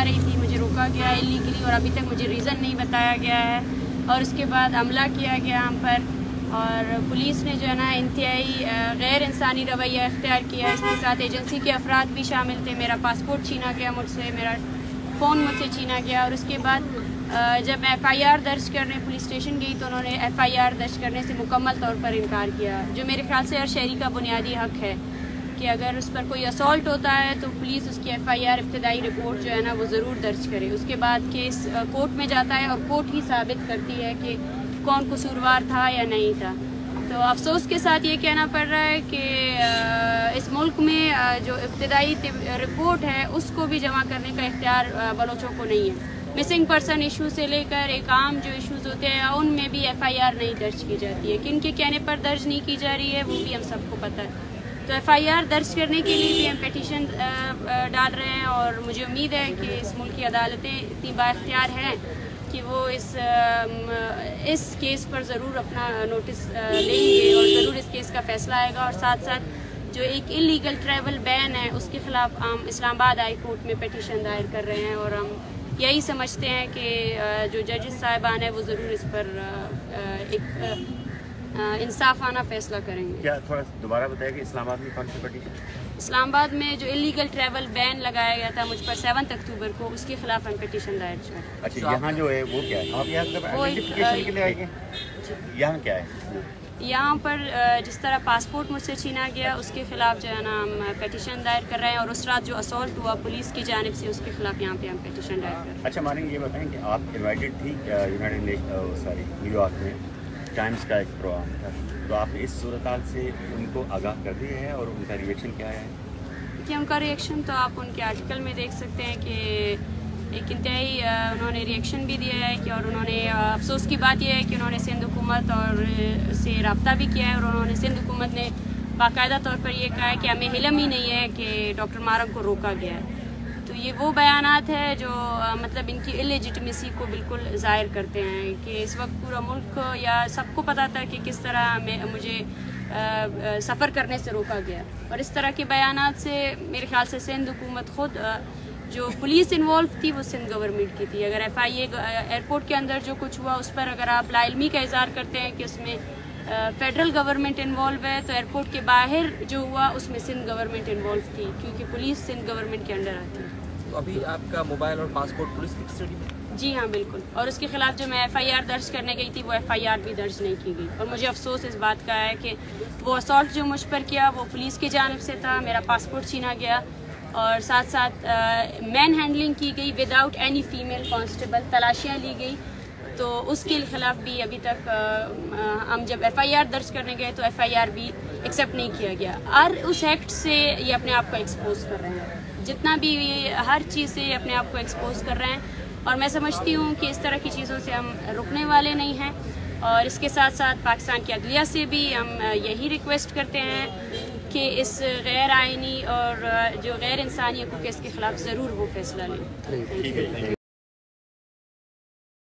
جا رہی تھی مجھے روکا گیا ایلیگلی اور ابھی تک مجھے ریزن نہیں بتایا گیا ہے، اور اس کے بعد حملہ کیا گیا ہم پر، اور پولیس نے جو ہے نا انتہائی غیر انسانی رویہ اختیار کیا. اس کے ساتھ ایجنسی کے افراد بھی شامل تھے. میرا پاسپورٹ چھینا گیا مجھ سے، میرا فون مجھ سے چھینا گیا، اور اس کے بعد جب میں ایف آئی آر درج کرنے پولیس اسٹیشن گئی تو انہوں نے ایف آئی آر درج کرنے سے مکمل طور پر انکار کیا، جو میرے خیال سے ہر شہری کا بنیادی حق ہے کہ اگر اس پر کوئی اسالٹ ہوتا ہے تو پولیس اس کی ایف آئی آر ابتدائی رپورٹ جو ہے نا وہ ضرور درج کرے. اس کے بعد کیس کورٹ میں جاتا ہے اور کورٹ ہی ثابت کرتی ہے کہ کون قصوروار تھا یا نہیں تھا. تو افسوس کے ساتھ یہ کہنا پڑ رہا ہے کہ اس ملک میں جو ابتدائی رپورٹ ہے اس کو بھی جمع کرنے کا اختیار بلوچوں کو نہیں ہے. مسنگ پرسن ایشو سے لے کر ایک عام جو ایشوز ہوتے ہیں ان میں بھی ایف آئی آر نہیں درج کی جاتی ہے. کن کے کہنے پر درج نہیں کی جا رہی ہے وہ بھی ہم سب کو پتہ ہے. تو ایف آئی آر درج کرنے کے لیے بھی ہم پیٹیشن ڈال رہے ہیں، اور مجھے امید ہے کہ اس ملک کی عدالتیں اتنی با اختیار ہیں کہ وہ اس کیس پر ضرور اپنا نوٹس لیں گے اور ضرور اس کیس کا فیصلہ آئے گا. اور ساتھ ساتھ جو ایک انلیگل ٹریول بین ہے اس کے خلاف ہم اسلام آباد ہائی کورٹ میں پیٹیشن دائر کر رہے ہیں، اور ہم یہی سمجھتے ہیں کہ جو ججز صاحبان ہیں وہ ضرور اس پر ایک انصافانہ فیصلہ کریں گے. کیا تھوڑا دوبارہ بتائیں کہ اسلام آباد میں کون سی پیٹیشن؟ اسلام آباد میں جو انلیگل ٹریول بین لگایا گیا تھا مجھ پر 7 اکتوبر کو، اس کے خلاف ہم پیٹیشن دائر کریں. اچھا، یہاں جو ہے وہ کیا ہے؟ آپ یہاں آئیڈینٹیفیکیشن کے لیے آئے ہیں؟ یہاں کیا ہے؟ یہاں پر جس طرح پاسپورٹ مجھ سے چھینا گیا اس کے خلاف جو ہے نا ہم پیٹیشن دائر کر رہے ہیں، اور اس رات جو اسالٹ ہوا پولیس کی جانب سے اس کے خلاف یہاں پہ ہم پیٹیشن دائر کر رہے ہیں. اچھا مانیں یہ بتائیں کہ آپ انوائٹڈ تھی نیو یارک میں ٹائمز کا ایک پروگرام تھا، تو آپ نے اس صورتحال سے ان کو آگاہ کر دیا ہے اور ان کا ریئیکشن کیا ہے؟ کہ ان کا ریئیکشن تو آپ ان کے آرٹیکل میں دیکھ سکتے ہیں کہ ایک انتہائی انہوں نے ریئیکشن بھی دیا ہے کہ، اور انہوں نے افسوس کی بات یہ ہے کہ انہوں نے سندھ حکومت اور سے رابطہ بھی کیا ہے، اور انہوں نے سندھ حکومت نے باقاعدہ طور پر یہ کہا ہے کہ ہمیں علم ہی نہیں ہے کہ ڈاکٹر مارنگ کو روکا گیا ہے. تو یہ وہ بیانات ہے جو مطلب ان کی اللیجٹمیسی کو بالکل ظاہر کرتے ہیں کہ اس وقت پورا ملک یا سب کو پتہ تھا کہ کس طرح مجھے سفر کرنے سے روکا گیا. اور اس طرح کے بیانات سے میرے خیال سے سندھ حکومت خود جو پولیس انوالو تھی وہ سندھ گورنمنٹ کی تھی. اگر ایف آئی اے ایئرپورٹ کے اندر جو کچھ ہوا اس پر اگر آپ لا علمی کا اظہار کرتے ہیں کہ اس میں فیڈرل گورنمنٹ انوالو ہے، تو ایئرپورٹ کے باہر جو ہوا اس میں سندھ گورنمنٹ انوالو تھی، کیونکہ پولیس سندھ گورنمنٹ کے انڈر آتی ہے. ابھی آپ کا موبائل اور پاسپورٹ پولیس کی کسٹڈی میں؟ جی ہاں بالکل، اور اس کے خلاف جو میں ایف آئی آر درج کرنے گئی تھی وہ ایف آئی آر بھی درج نہیں کی گئی. اور مجھے افسوس اس بات کا ہے کہ وہ اسالٹ جو مجھ پر کیا وہ پولیس کی جانب سے تھا، میرا پاسپورٹ چھینا گیا، اور ساتھ ساتھ مین ہینڈلنگ کی گئی وداؤٹ اینی فیمیل کانسٹیبل، تلاشیاں لی گئی. تو اس کے خلاف بھی ابھی تک ہم جب ایف آئی آر درج کرنے گئے تو ایف آئی آر بھی ایکسیپٹ نہیں کیا گیا. اور اس ایکٹ سے یہ اپنے آپ کو ایکسپوز کر رہے ہیں، جتنا بھی ہر چیز سے اپنے آپ کو ایکسپوز کر رہے ہیں، اور میں سمجھتی ہوں کہ اس طرح کی چیزوں سے ہم رکنے والے نہیں ہیں. اور اس کے ساتھ ساتھ پاکستان کی عدلیہ سے بھی ہم یہی ریکویسٹ کرتے ہیں کہ اس غیر آئینی اور جو غیر انسانی حقوق کے اس کے خلاف ضرور وہ فیصلہ لیں.